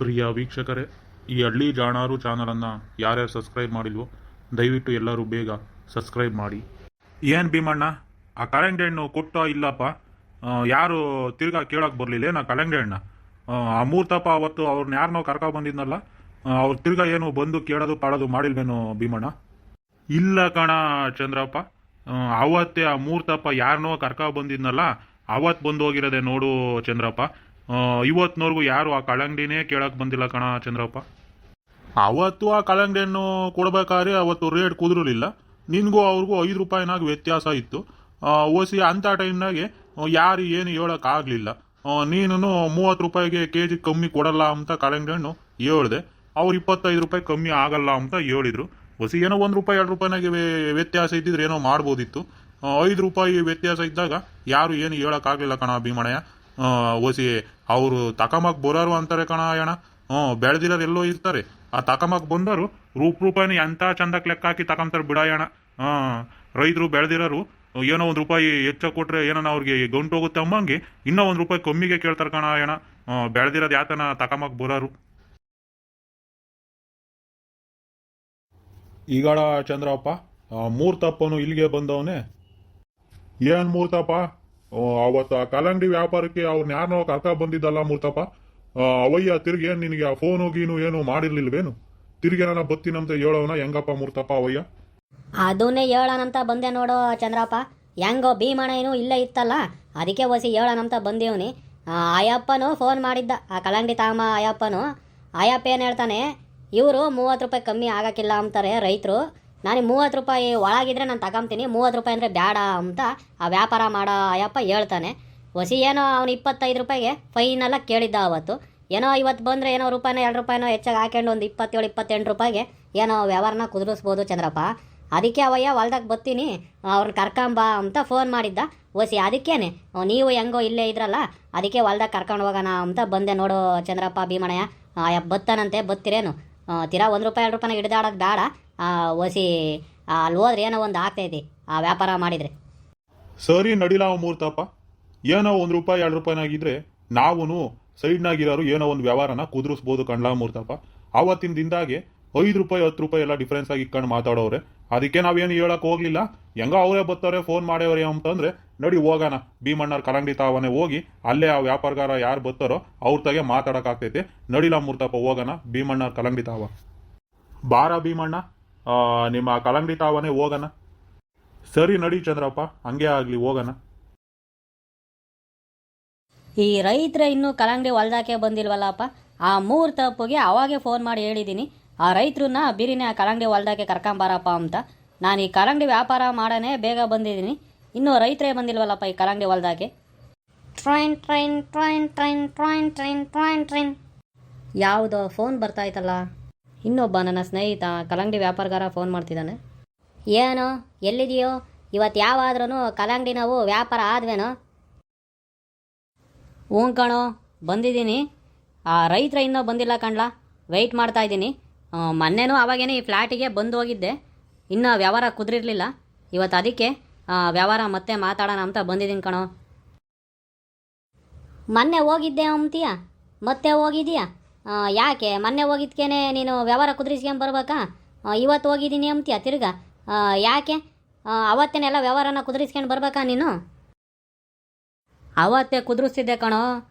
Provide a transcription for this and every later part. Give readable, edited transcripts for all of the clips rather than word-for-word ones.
ಪ್ರಿಯ ವೀಕ್ಷಕರೇ, ಈ ಹಳ್ಳಿ ಜಾಣಾರು ಚಾನಲನ್ನು ಯಾರ್ಯಾರು ಸಬ್ಸ್ಕ್ರೈಬ್ ಮಾಡಿಲ್ವೋ ದಯವಿಟ್ಟು ಎಲ್ಲರೂ ಬೇಗ ಸಬ್ಸ್ಕ್ರೈಬ್ ಮಾಡಿ. ಏನು ಭೀಮಣ್ಣ, ಆ ಕಲೆಂಗಡಿ ಹಣ್ಣು ಕೊಟ್ಟೋ ಇಲ್ಲಪ್ಪ? ಯಾರು ತಿರ್ಗಾ ಕೇಳೋಕೆ ಬರಲಿಲ್ಲ ನಾ ಕಲೆಂಗಡಿ ಹಣ್ಣ? ಆ ಮೂರ್ತಪ್ಪ ಅವತ್ತು ಅವ್ರನ್ನ ಯಾರನ್ನೋ ಕರ್ಕೊ ಬಂದಿದ್ನಲ್ಲ, ಅವ್ರು ತಿರ್ಗಾ ಏನು ಬಂದು ಕೇಳೋದು ಪಾಡೋದು ಮಾಡಿಲ್ವೇನೋ ಭೀಮಣ್ಣ? ಇಲ್ಲ ಕಣ ಚಂದ್ರಪ್ಪ, ಅವತ್ತೇ ಆ ಮೂರ್ತಪ್ಪ ಯಾರನ್ನೋ ಕರ್ಕೊ ಬಂದಿದ್ನಲ್ಲ ಅವತ್ತು ಬಂದು ಹೋಗಿರೋದೆ ನೋಡು ಚಂದ್ರಪ್ಪ. ಇವತ್ತಿನವರೆಗೂ ಯಾರು ಆ ಕಲ್ಲಂಗಡಿನೇ ಕೇಳಕ್ಕೆ ಬಂದಿಲ್ಲ ಕಣ ಚಂದ್ರಪ್ಪ. ಅವತ್ತು ಆ ಕಲ್ಲಂಗಡಿ ಹಣ್ಣು ಕೊಡ್ಬೇಕಾದ್ರೆ ಅವತ್ತು ರೇಟ್ ಕುದುರಲಿಲ್ಲ, ನಿನಗೂ ಅವ್ರಿಗೂ 5 ರೂಪಾಯಿನಾಗ ವ್ಯತ್ಯಾಸ ಇತ್ತು. ಓಸಿ ಅಂಥ ಟೈಮ್ನಾಗೆ ಯಾರು ಏನು ಹೇಳೋಕ್ಕಾಗಲಿಲ್ಲ. ನೀನು 30 ರೂಪಾಯಿಗೆ ಕೆಜಿ ಕಮ್ಮಿ ಕೊಡಲ್ಲ ಅಂತ ಕಲ್ಲಂಗಡಿ ಹಣ್ಣು ಹೇಳ್ದೆ, ಅವ್ರು 25 ರೂಪಾಯಿ ಕಮ್ಮಿ ಆಗಲ್ಲ ಅಂತ ಹೇಳಿದ್ರು. ಹೊಸಿ ಏನೋ 1 ರೂಪಾಯಿ 2 ರೂಪಾಯಿನಾಗೆ ವ್ಯತ್ಯಾಸ ಇದ್ದಿದ್ರೆ ಏನೋ ಮಾಡ್ಬೋದಿತ್ತು. 5 ರೂಪಾಯಿ ವ್ಯತ್ಯಾಸ ಇದ್ದಾಗ ಯಾರು ಏನು ಹೇಳೋಕ್ಕಾಗಲಿಲ್ಲ ಕಣ ಭೀಮಣ್ಣಯ್ಯ. ಓಸಿ ಅವರು ತಕಮಕ್ ಬರೋರು ಅಂತಾರೆ ಕಣ ಅಯ್ಯಣ. ಬೆಳೆದಿರೋರು ಎಲ್ಲೋ ಇರ್ತಾರೆ, ಆ ತಕಮಕ್ ಬಂದವರು ರೂಪಾಯಿನ ಎಂಥ ಚಂದಕ್ಕೆ ಲೆಕ್ಕ ಹಾಕಿ ತಕೊಂತಾರೆ ಬಿಡಾಯಣ. ರೈತರು ಬೆಳೆದಿರೋರು ಏನೋ 1 ರೂಪಾಯಿ ಹೆಚ್ಚ ಕೊಟ್ರೆ ಏನೋ ಅವ್ರಿಗೆ ಗಂಟು ಹೋಗುತ್ತೆ ಅಂಬಂಗೆ ಇನ್ನೂ 1 ರೂಪಾಯಿ ಕಮ್ಮಿಗೆ ಕೇಳ್ತಾರೆ ಕಣ ಅಯ್ಯಣ. ಬೆಳೆದಿರೋದು ಯಾತನ ತಕಮಕ್ ಬರೋರು. ಈಗಾಡ ಚಂದ್ರಪ್ಪ, ಮೂರ್ತಪ್ಪನು ಇಲ್ಲಿಗೆ ಬಂದವನೇ. ಏನ್ ಮೂರ್ತಪ್ಪ, ಅವತ್ತು ಆ ಕಲ್ಲಂಗಡಿ ವ್ಯಾಪಾರಕ್ಕೆ ಅವ್ರನ್ನ ಯಾರನ್ನೋ ಕರ್ಕ ಬಂದಿದ್ದಲ್ಲ ಮೂರ್ತಪ್ಪ, ಅವಯ್ಯ ತಿರ್ಗಿ ಏನ್ ನಿನಗೆ ಆ ಫೋನು ಗೀನು ಏನು ಮಾಡಿರ್ಲಿಲ್ವೇನು? ತಿರ್ಗಿ ನಾನು ಬತ್ತೀನಂತ ಹೇಳೋನ ಹೆಂಗಪ್ಪ ಮೂರ್ತಪ್ಪ ಅವಯ್ಯ? ಅದನ್ನೇ ಹೇಳೋಣಂತ ಬಂದೆ ನೋಡೋ ಚಂದ್ರಪ್ಪ. ಹೆಂಗೋ ಭೀಮಣ್ಣ ಏನು ಇಲ್ಲೇ ಇತ್ತಲ್ಲ, ಅದಕ್ಕೆ ಒಸಿ ಹೇಳೋಣಂತ ಬಂದೇವ್ನಿ. ಆಯಪ್ಪನು ಫೋನ್ ಮಾಡಿದ್ದ, ಆ ಕಲ್ಲಂಗಡಿ ತಾಮ ಆಯಪ್ಪನು. ಆಯಪ್ಪ ಏನು ಹೇಳ್ತಾನೆ, ಇವರು 30 ರೂಪಾಯಿ ಕಮ್ಮಿ ಆಗಕ್ಕಿಲ್ಲ ಅಂತಾರೆ ರೈತರು. ನಾನು 30 ರೂಪಾಯಿ ಒಳಗಿದ್ರೆ ನಾನು ತಗೊಂತೀನಿ, 30 ರೂಪಾಯಿ ಅಂದರೆ ಬೇಡ ಅಂತ ಆ ವ್ಯಾಪಾರ ಮಾಡೋ ಅಯ್ಯಪ್ಪ ಹೇಳ್ತಾನೆ. ಹೊಸಿ ಏನೋ ಅವನು 25 ರೂಪಾಯಿಗೆ ಫೈನಲ್ಲ ಕೇಳಿದ್ದ ಅವತ್ತು. ಏನೋ ಇವತ್ತು ಬಂದರೆ ಏನೋ ರೂಪಾಯಿನೋ 2 ರೂಪಾಯಿನೋ ಹೆಚ್ಚಾಗಿ ಹಾಕೊಂಡು ಒಂದು 27-28 ರೂಪಾಯಿಗೆ ಏನೋ ವ್ಯವಹಾರನ ಕುದುರಿಸ್ಬೋದು ಚಂದ್ರಪ್ಪ. ಅದಕ್ಕೆ ಅವಯ್ಯ ಹೊಲ್ದಾಗ ಬರ್ತೀನಿ, ಅವ್ರನ್ನ ಕರ್ಕೊಂಬ ಅಂತ ಫೋನ್ ಮಾಡಿದ್ದ. ಹೊಸಿ ಅದಕ್ಕೇನೆ ನೀವು ಹೆಂಗೋ ಇಲ್ಲೇ ಇದ್ರಲ್ಲ, ಅದಕ್ಕೆ ಹೊಲ್ದಾಗ ಕರ್ಕೊಂಡು ಹೋಗೋಣ ಅಂತ ಬಂದೆ ನೋಡು ಚಂದ್ರಪ್ಪ ಭೀಮಣ್ಣಯ್ಯ. ಬತ್ತಾನಂತೆ, ಬತ್ತಿರೇನು ತೀರಾ 1 ರೂಪಾಯಿ 2 ರೂಪಾಯಿನ ಹಿಡಿದಾಡೋದು ಬೇಡ. ಹೊಸಿ ಅಲ್ಲಿ ಹೋದ್ರೆ ಏನೋ ಒಂದು ಆಗ್ತೈತಿ ಆ ವ್ಯಾಪಾರ ಮಾಡಿದರೆ. ಸರಿ ನಡಿಲ ಮೂರ್ತಪ್ಪ, ಏನೋ 1 ರೂಪಾಯಿ 2 ರೂಪಾಯಿನಾಗಿದ್ರೆ ನಾವು ಸೈಡ್ನಾಗಿರೋರು ಏನೋ ಒಂದು ವ್ಯವಹಾರನ ಕುದುರಿಸ್ಬೋದು ಕಣ್ಲಾ ಮೂರ್ತಪ್ಪ. ಆವತ್ತಿನ ದಿನದಾಗೆ 5 ರೂಪಾಯಿ 10 ರೂಪಾಯಿ ಎಲ್ಲ ಡಿಫ್ರೆನ್ಸ್ ಆಗಿ ಇಟ್ಕೊಂಡು ಮಾತಾಡೋರೆ. ಅದಕ್ಕೆ ನಾವೇನು ಹೇಳಕ್ ಹೋಗ್ಲಿಲ್ಲ, ಹೆಂಗೋ ಅವರೇ ಬರ್ತಾರೆ ಫೋನ್ ಮಾಡೇವ್ರೆ ಅಂತಂದ್ರೆ ನಡಿ ಹೋಗೋಣ ಭೀಮಣ್ಣರ ಕಲ್ಲಂಗಡಿ ತಾವನೆ ಹೋಗಿ ಅಲ್ಲೇ ಆ ವ್ಯಾಪಾರಗಾರ ಯಾರು ಬರ್ತಾರೋ ಅವ್ರ ತಗೆ ಮಾತಾಡೋಕ್ಕಾಗ್ತೈತೆ. ನಡಿಲ ಮೂರ್ತಪ್ಪ ಹೋಗೋಣ ಭೀಮಣ್ಣರ ಕಲ್ಲಂಗಡಿ ತಾವ. ಬಾರ ಭೀಮಣ್ಣ, ನಿಮ್ಮ ಕಲ್ಲಂಗಡಿ ತಾವನೆ ಹೋಗೋಣ. ಸರಿ ನಡಿ ಚಂದ್ರಪ್ಪ, ಹಂಗೆ ಆಗಲಿ ಹೋಗೋಣ. ಈ ರೈತರ ಇನ್ನೂ ಕಲ್ಲಂಗಡಿ ಹೊಲ್ದಾಕೆ ಬಂದಿಲ್ವಲ್ಲಪ್ಪ. ಆ ಮೂರ್ತಪ್ಪಗೆ ಅವಾಗೆ ಫೋನ್ ಮಾಡಿ ಹೇಳಿದ್ದೀನಿ, ಆ ರೈತರನ್ನ ಬಿರಿನೇ ಆ ಕಲ್ಲಂಗಡಿ ಹೊಲ್ದಾಕೆ ಕರ್ಕೊಂಬಾರಪ್ಪ ಅಂತ. ನಾನು ಈ ಕಲ್ಲಂಗಡಿ ವ್ಯಾಪಾರ ಮಾಡನೇ ಬೇಗ ಬಂದಿದ್ದೀನಿ, ಇನ್ನೂ ರೈತರೇ ಬಂದಿಲ್ವಲ್ಲಪ್ಪ ಈ ಕಲ್ಲಂಗಡಿ ಹೊಲ್ದಾಕೆ. Train train train train train train train train ಯಾವುದೋ ಫೋನ್ ಬರ್ತಾಯ್ತಲ್ಲ. ಇನ್ನೊಬ್ಬ ನನ್ನ ಸ್ನೇಹಿತ ಕಲ್ಲಂಗಡಿ ವ್ಯಾಪಾರಗಾರ ಫೋನ್ ಮಾಡ್ತಿದ್ದಾನೆ. ಏನೋ ಎಲ್ಲಿದೆಯೋ, ಇವತ್ತು ಯಾವಾದ್ರೂ ಕಲ್ಲಂಗಡಿ ನಾವು ವ್ಯಾಪಾರ ಆದ್ವೇನೋ? ಹ್ಞೂ ಕಣೋ ಬಂದಿದ್ದೀನಿ, ಆ ರೈತರ ಇನ್ನೂ ಬಂದಿಲ್ಲ ಕಣ್ಲಾ, ವೆಯ್ಟ್ ಮಾಡ್ತಾ ಇದ್ದೀನಿ. ಮೊನ್ನೆನೂ ಅವಾಗೇನೆ ಈ ಫ್ಲ್ಯಾಟಿಗೆ ಬಂದು ಹೋಗಿದ್ದೆ, ಇನ್ನೂ ವ್ಯವಹಾರ ಕುದುರಿರಲಿಲ್ಲ. ಇವತ್ತು ಅದಕ್ಕೆ ವ್ಯವಹಾರ ಮತ್ತೆ ಮಾತಾಡೋಣ ಅಂತ ಬಂದಿದ್ದೀನಿ ಕಣೋ. ಮೊನ್ನೆ ಹೋಗಿದ್ದೆ ಅಂತೀಯ, ಮತ್ತೆ ಹೋಗಿದೀಯಾ? ಯಾಕೆ ಮೊನ್ನೆ ಹೋಗಿದ್ಕೇನೆ ನೀನು ವ್ಯವಹಾರ ಕುದುರಿಸ್ಕೊಂಡು ಬರ್ಬೇಕಾ? ಇವತ್ತು ಹೋಗಿದ್ದೀನಿ ಅಂತೀಯ ತಿರ್ಗಾ? ಯಾಕೆ ಅವತ್ತೇನೆಲ್ಲ ವ್ಯವಹಾರನ ಕುದುರಿಸ್ಕೊಂಡು ಬರ್ಬೇಕಾ ನೀನು? ಅವತ್ತೇ ಕುದುರಿಸ್ತಿದ್ದೆ ಕಣೋ,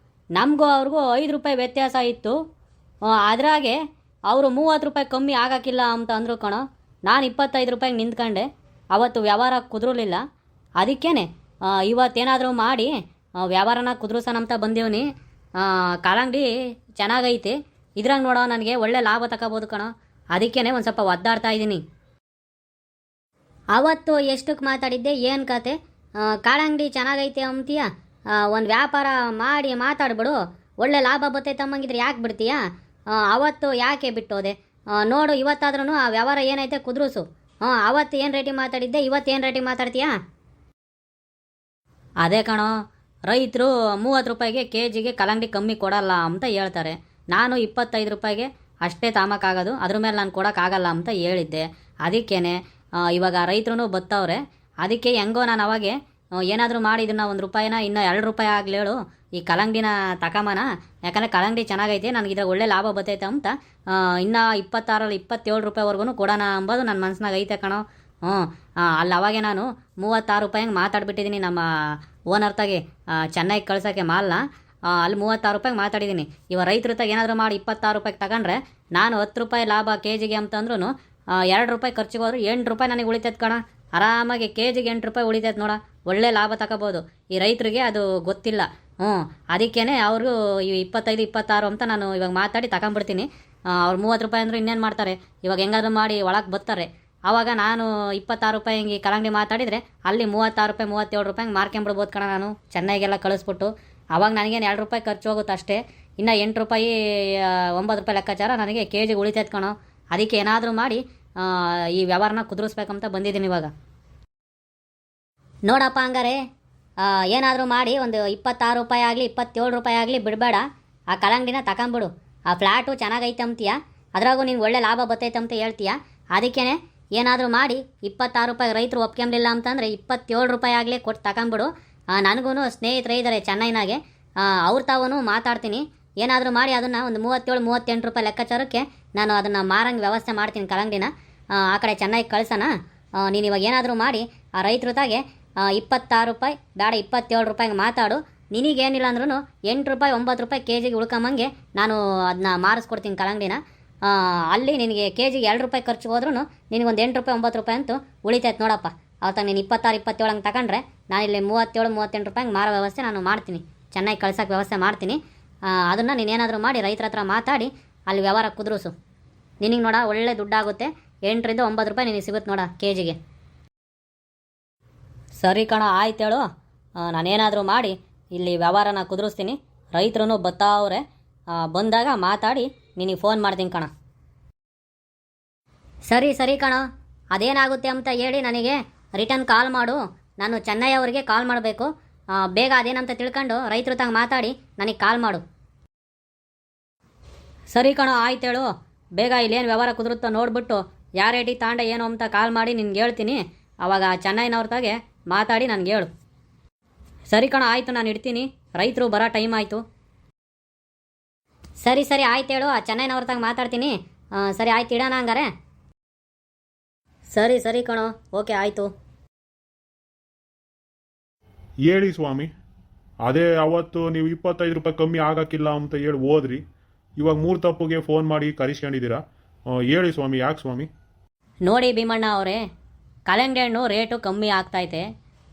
ನಮಗೂ ಅವ್ರಿಗೂ 5 ರೂಪಾಯಿ ವ್ಯತ್ಯಾಸ ಇತ್ತು. ಅದ್ರಾಗೆ ಅವರು 30 ರೂಪಾಯಿ ಕಮ್ಮಿ ಆಗೋಕ್ಕಿಲ್ಲ ಅಂತ ಅಂದರು ಕಣೋ. ನಾನು 25 ರೂಪಾಯಿಗೆ ನಿಂತ್ಕೊಂಡೆ, ಅವತ್ತು ವ್ಯವಹಾರ ಕುದುರಲಿಲ್ಲ. ಅದಕ್ಕೇನೆ ಇವತ್ತೇನಾದರೂ ಮಾಡಿ ವ್ಯವಹಾರನ ಕುದುರಿಸೋಣ ಅಂತ ಬಂದೀವ್ನಿ. ಕಲ್ಲಂಗಡಿ ಚೆನ್ನಾಗೈತಿ, ಇದ್ರಾಗ ನೋಡೋ ನನಗೆ ಒಳ್ಳೆ ಲಾಭ ತಗೋಬೋದು ಕಣೋ. ಅದಕ್ಕೇನೆ ಒಂದು ಸ್ವಲ್ಪ ಒದ್ದಾಡ್ತಾ ಇದ್ದೀನಿ. ಅವತ್ತು ಎಷ್ಟಕ್ಕೆ ಮಾತಾಡಿದ್ದೆ, ಏನು ಕತೆ? ಕಲ್ಲಂಗಡಿ ಚೆನ್ನಾಗೈತೆ ಅಂತೀಯ, ಒಂದು ವ್ಯಾಪಾರ ಮಾಡಿ ಮಾತಾಡ್ಬಿಡು, ಒಳ್ಳೆ ಲಾಭ ಬರ್ತೈತಮ್ಮಂಗಿದ್ರೆ ಯಾಕೆ ಬಿಡ್ತೀಯಾ? ಅವತ್ತು ಯಾಕೆ ಬಿಟ್ಟೋದೆ? ನೋಡು ಇವತ್ತಾದ್ರೂ ಆ ವ್ಯವಹಾರ ಏನೈತೆ ಕುದುರಿಸು. ಅವತ್ತು ಏನು ರೇಟಿಗೆ ಮಾತಾಡಿದ್ದೆ, ಇವತ್ತೇನು ರೇಟಿಗೆ ಮಾತಾಡ್ತೀಯಾ? ಅದೇ ಕಣೋ, ರೈತರು 30 ರೂಪಾಯಿಗೆ ಕೆಜಿಗೆ ಕಲ್ಲಂಗಡಿ ಕಮ್ಮಿ ಕೊಡಲ್ಲ ಅಂತ ಹೇಳ್ತಾರೆ. ನಾನು 25 ರೂಪಾಯಿಗೆ ಅಷ್ಟೇ ತಾಮಕ್ಕಾಗೋದು, ಅದ್ರ ಮೇಲೆ ನಾನು ಕೊಡೋಕ್ಕಾಗಲ್ಲ ಅಂತ ಹೇಳಿದ್ದೆ. ಅದಕ್ಕೇನೆ ಇವಾಗ ರೈತರು ಬತ್ತವ್ರೆ. ಅದಕ್ಕೆ ಹೆಂಗೋ ನಾನು ಅವಾಗೆ ಏನಾದರೂ ಮಾಡಿ ಇದನ್ನು 1 ರೂಪಾಯಿನ ಇನ್ನೂ 2 ರೂಪಾಯಿ ಆಗಲಿ ಹೇಳು, ಈ ಕಲ್ಲಂಗಡಿನ ತಗೊಂಬನ. ಯಾಕಂದರೆ ಕಲ್ಲಂಗಡಿ ಚೆನ್ನಾಗೈತೆ, ನನಗೆ ಇದ್ರಾಗ ಒಳ್ಳೆ ಲಾಭ ಬರ್ತೈತೆ ಅಂತ ಇನ್ನೂ 26 27 ರೂಪಾಯಿವರೆಗೂ ಕೊಡೋಣ ಅಂಬೋದು ನನ್ನ ಮನ್ಸಿನಾಗ ಐತೆ ಕಣೋ. ಅಲ್ಲಿ ಅವಾಗೆ ನಾನು 36 ರೂಪಾಯಿಗೆ ಮಾತಾಡ್ಬಿಟ್ಟಿದ್ದೀನಿ ನಮ್ಮ ಓನರ್ ತಾಗೆ, ಚೆನ್ನೈಗೆ ಕಳ್ಸೋಕ್ಕೆ ಮಾಲ್ನ. ಅಲ್ಲಿ 36 ರೂಪಾಯಿಗೆ ಮಾತಾಡಿದ್ದೀನಿ. ಇವಾಗ ರೈತರ ತಾಗ ಏನಾದರೂ ಮಾಡಿ 26 ರೂಪಾಯಿಗೆ ತಗೊಂಡ್ರೆ ನಾನು 10 ರೂಪಾಯಿ ಲಾಭ ಕೆ ಜಿಗೆ ಅಂತಂದ್ರೂ 2 ರೂಪಾಯಿ ಖರ್ಚಿಗೆ ಹೋದ್ರೆ 8 ರೂಪಾಯಿ ನನಗೆ ಉಳಿತೈತೆ ಕಣ. ಆರಾಮಾಗಿ ಕೆ ಜಿಗೆ 8 ರೂಪಾಯಿ ಉಳಿತೈತೆ ನೋಡ, ಒಳ್ಳೆ ಲಾಭ ತಗೋಬೋದು. ಈ ರೈತರಿಗೆ ಅದು ಗೊತ್ತಿಲ್ಲ. ಅದಕ್ಕೇ ಅವರು 25 26 ಅಂತ ನಾನು ಇವಾಗ ಮಾತಾಡಿ ತಗೊಂಬಿಡ್ತೀನಿ. ಅವ್ರು 30 ರೂಪಾಯಿ ಅಂದ್ರೆ ಇನ್ನೇನು ಮಾಡ್ತಾರೆ, ಇವಾಗ ಹೆಂಗಾದ್ರೂ ಮಾಡಿ ಒಳಗೆ ಬರ್ತಾರೆ. ಆವಾಗ ನಾನು 26 ರೂಪಾಯಿ ಹಿಂಗೆ ಕಲ್ಲಂಗಡಿ ಮಾತಾಡಿದರೆ ಅಲ್ಲಿ 36 ರೂಪಾಯಿ 37 ರೂಪಾಯಿಗೆ ಮಾರ್ಕೊಂಬಿಡ್ಬೋದು ಕಣ ನಾನು, ಚೆನ್ನೈಗೆಲ್ಲ ಕಳಿಸ್ಬಿಟ್ಟು. ಆವಾಗ ನನಗೇನು 2 ರೂಪಾಯಿ ಖರ್ಚು ಹೋಗುತ್ತೆ ಅಷ್ಟೇ. ಇನ್ನು 8 ರೂಪಾಯಿ 9 ರೂಪಾಯಿ ಲೆಕ್ಕಾಚಾರ ನನಗೆ ಕೆ ಜಿಗೆ ಉಳಿತೈತೆ ಕಣೋ. ಅದಕ್ಕೆ ಏನಾದರೂ ಮಾಡಿ ಈ ವ್ಯವಹಾರನ ಕುದುರಿಸ್ಬೇಕಂತ ಬಂದಿದ್ದೀನಿ ಇವಾಗ. ನೋಡಪ್ಪ ಹಂಗಾರೆ ಏನಾದರೂ ಮಾಡಿ ಒಂದು 26 ರೂಪಾಯಿ ಆಗಲಿ 27 ರೂಪಾಯಿ ಆಗಲಿ ಬಿಡಬೇಡ, ಆ ಕಲ್ಲಂಗಡಿನ ತಗೊಂಬಿಡು. ಆ ಫ್ಲ್ಯಾಟು ಚೆನ್ನಾಗೈತೆ ಅಂತೀಯ, ಅದ್ರಾಗೂ ನೀನು ಒಳ್ಳೆ ಲಾಭ ಬರ್ತೈತೆ ಅಂತ ಹೇಳ್ತೀಯ. ಅದಕ್ಕೇ ಏನಾದರೂ ಮಾಡಿ 26 ರೂಪಾಯಿ ರೈತರು ಒಪ್ಕೊಂಬಿಲ್ಲ ಅಂತಂದರೆ 27 ರೂಪಾಯಿ ಆಗಲಿ ಕೊಟ್ಟು ತಗೊಂಬಿಡು. ನನಗೂ ಸ್ನೇಹಿತರು ಇದ್ದಾರೆ ಚೆನ್ನೈನಾಗೆ, ಅವ್ರು ತಾವೂ ಮಾತಾಡ್ತೀನಿ. ಏನಾದರೂ ಮಾಡಿ ಅದನ್ನು ಒಂದು 37 38 ರೂಪಾಯಿ ಲೆಕ್ಕಾಚಾರಕ್ಕೆ ನಾನು ಅದನ್ನು ಮಾರಂಗೆ ವ್ಯವಸ್ಥೆ ಮಾಡ್ತೀನಿ ಕಲ್ಲಂಗಡಿನ. ಆ ಕಡೆ ಚೆನ್ನೈಗೆ ಕಳ್ಸೋಣ. ನೀನು ಇವಾಗ ಏನಾದರೂ ಮಾಡಿ ಆ ರೈತರ ತಾಗೆ 26 ರೂಪಾಯಿ ಬೇಡ 27 ರೂಪಾಯಿಗೆ ಮಾತಾಡು. ನಿನಗೇನಿಲ್ಲ ಅಂದ್ರೂ 8 ರೂಪಾಯಿ 9 ರೂಪಾಯಿ ಕೆ ಜಿಗೆ ಉಳ್ಕೊಂಬಂಗೆ ನಾನು ಅದನ್ನ ಮಾರಿಸ್ಕೊಡ್ತೀನಿ ಕಲ್ಲಂಗಡಿನ. ಅಲ್ಲಿ ನಿನಗೆ ಕೆ ಜಿಗೆ 2 ರೂಪಾಯಿ ಖರ್ಚು ಹೋದ್ರೂ ನಿನಗೊಂದು 8 ರೂಪಾಯಿ 9 ರೂಪಾಯಿ ಅಂತೂ ಉಳಿತೈತೆ ನೋಡಪ್ಪ. ಅವತ್ತಾಗ ನೀನು 26 27 ಹಂಗೆ ತಗೊಂಡ್ರೆ ನಾನಿಲ್ಲಿ 37 38 ರೂಪಾಯಿಗೆ ಮಾರೋ ವ್ಯವಸ್ಥೆ ನಾನು ಮಾಡ್ತೀನಿ, ಚೆನ್ನಾಗಿ ಕಳ್ಸೋಕ್ಕೆ ವ್ಯವಸ್ಥೆ ಮಾಡ್ತೀನಿ. ಅದನ್ನು ನೀನೇನಾದರೂ ಮಾಡಿ ರೈತರ ಹತ್ರ ಮಾತಾಡಿ ಅಲ್ಲಿ ವ್ಯವಹಾರ ಕುದುರಿಸು. ನಿನಗೆ ನೋಡ ಒಳ್ಳೆ ದುಡ್ಡಾಗುತ್ತೆ, 8 ರಿಂದ 9 ರೂಪಾಯಿ ನಿನಗೆ ಸಿಗುತ್ತೆ ನೋಡ ಕೆ ಜಿಗೆ. ಸರಿ ಕಣ, ಆಯ್ತು ಹೇಳು. ನಾನೇನಾದರೂ ಮಾಡಿ ಇಲ್ಲಿ ವ್ಯವಹಾರನ ಕುದುರಿಸ್ತೀನಿ. ರೈತರು ಬತ್ತಾವ್ರೆ, ಬಂದಾಗ ಮಾತಾಡಿ ನಿನಗೆ ಫೋನ್ ಮಾಡ್ತೀನಿ ಕಣ. ಸರಿ ಸರಿ ಕಣ, ಅದೇನಾಗುತ್ತೆ ಅಂತ ಹೇಳಿ ನನಗೆ ರಿಟರ್ನ್ ಕಾಲ್ ಮಾಡು. ನಾನು ಚೆನ್ನೈ ಅವರಿಗೆ ಕಾಲ್ ಮಾಡಬೇಕು. ಬೇಗ ಅದೇನಂತ ತಿಳ್ಕೊಂಡು ರೈತರ ತಂಗ ಮಾತಾಡಿ ನನಗೆ ಕಾಲ್ ಮಾಡು. ಸರಿ ಕಣ, ಆಯ್ತು ಹೇಳು. ಬೇಗ ಇಲ್ಲೇನು ವ್ಯವಹಾರ ಕುದುರುತ್ತೋ ನೋಡಿಬಿಟ್ಟು ಯಾವ ರೇಟಿಗೆ ತಾಂಡೆ ಏನು ಅಂತ ಕಾಲ್ ಮಾಡಿ ನಿನ್ಗೆ ಹೇಳ್ತೀನಿ. ಆವಾಗ ಚೆನ್ನೈನವ್ರ ತಾಗೆ ಮಾತಾಡಿ ನನಗೆ ಹೇಳು. ಸರಿ ಕಣ, ಆಯಿತು, ನಾನು ಇಡ್ತೀನಿ. ರೈತರು ಬರೋ ಟೈಮ್ ಆಯಿತು. ಸರಿ ಸರಿ ಆಯ್ತು ಹೇಳು, ಚೆನ್ನೈನವ್ರ ತಾಗ ಮಾತಾಡ್ತೀನಿ. ಸರಿ ಆಯ್ತು, ಇಡೋಣ ಹಂಗಾರೆ. ಸರಿ ಸರಿ ಕಣೋ, ಓಕೆ ಆಯಿತು. ಹೇಳಿ ಸ್ವಾಮಿ, ಅದೇ ಅವತ್ತು ನೀವು 25 ರೂಪಾಯಿ ಕಮ್ಮಿ ಆಗೋಕ್ಕಿಲ್ಲ ಅಂತ ಹೇಳಿ ಹೋದ್ರಿ, ಇವಾಗ 3 ತಪ್ಪುಗೆ ಫೋನ್ ಮಾಡಿ ಕರೆಸ್ಕೊಂಡಿದ್ದೀರಾ. ಹೇಳಿ ಸ್ವಾಮಿ, ಯಾಕೆ ಸ್ವಾಮಿ? ನೋಡಿ ಭೀಮಣ್ಣ ಅವರೇ, ಕಲ್ಲಂಗಡಿ ಹಣ್ಣು ರೇಟು ಕಮ್ಮಿ ಆಗ್ತೈತೆ.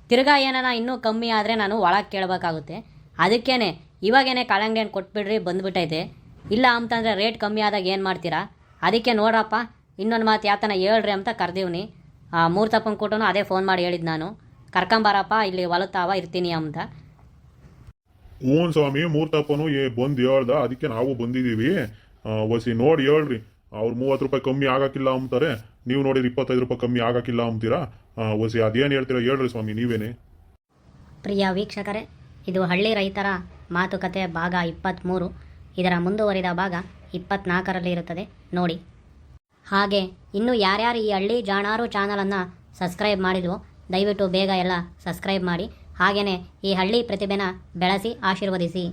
ತಿರ್ಗಾ ಏನಾನ ಇನ್ನೂ ಕಮ್ಮಿ ಆದರೆ ನಾನು ಒಳಗೆ ಕೇಳಬೇಕಾಗುತ್ತೆ. ಅದಕ್ಕೇ ಇವಾಗೇನೆ ಕಲ್ಲಂಗಡಿ ಹಣ್ಣು ಕೊಟ್ಬಿಡ್ರಿ ಬಂದುಬಿಟ್ಟೈತೆ. ಇಲ್ಲ ಅಂತಂದರೆ ರೇಟ್ ಕಮ್ಮಿ ಆದಾಗ ಏನು ಮಾಡ್ತೀರಾ? ಅದಕ್ಕೆ ನೋಡ್ರಪ್ಪ, ಇನ್ನೊಂದು ಮಾತು ಯಾತನ ಹೇಳ್ರಿ ಅಂತ ಕರೆದೀವ್ನಿ. 3 ತಪ್ಪನ ಕೊಟ್ಟು ಅದೇ ಫೋನ್ ಮಾಡಿ ಹೇಳಿದ್ದು ನಾನು, ಕರ್ಕೊಂಬಾರಪ್ಪ ಇಲ್ಲಿ ಹೊಲತಾವ ಇರ್ತೀನಿ ಅಂತ. ಹ್ಞೂ ಸ್ವಾಮಿ, 3 ತಪ್ಪನು ಬಂದು ಹೇಳ್ದ, ಅದಕ್ಕೆ ನಾವು ಬಂದಿದ್ದೀವಿ. ವಸಿ ನೋಡಿ ಹೇಳ್ರಿ. ಅವ್ರು 30 ರೂಪಾಯಿ ಕಮ್ಮಿ ಆಗೋಕ್ಕಿಲ್ಲ ಅಂತಾರೆ, ನೀವು ನೋಡಿದ್ರೆ 25 ರೂಪಾಯಿ ಕಮ್ಮಿ ಆಗೋಕ್ಕಿಲ್ಲ ಅಂತೀರಾ. ವಸಿ ಅದೇನು ಹೇಳ್ತೀರಾ ಹೇಳ್ರಿ ಸ್ವಾಮಿ, ನೀವೇನೆ. ಪ್ರಿಯ ವೀಕ್ಷಕರೇ, ಇದು ಹಳ್ಳಿ ರೈತರ ಮಾತುಕತೆ ಭಾಗ 23. ಇದರ ಮುಂದುವರಿದ ಭಾಗ 24ರಲ್ಲಿ ಇರುತ್ತದೆ ನೋಡಿ. ಹಾಗೆ ಇನ್ನೂ ಯಾರ್ಯಾರು ಈ ಹಳ್ಳಿ ಜಾಣಾರು ಚಾನಲನ್ನು ಸಬ್ಸ್ಕ್ರೈಬ್ ಮಾಡಿದ್ವೋ ದಯವಿಟ್ಟು ಬೇಗ ಎಲ್ಲ ಸಬ್ಸ್ಕ್ರೈಬ್ ಮಾಡಿ. ಹಾಗೆಯೇ ಈ ಹಳ್ಳಿ ಪ್ರತಿಭೆನ ಬೆಳೆಸಿ ಆಶೀರ್ವದಿಸಿ.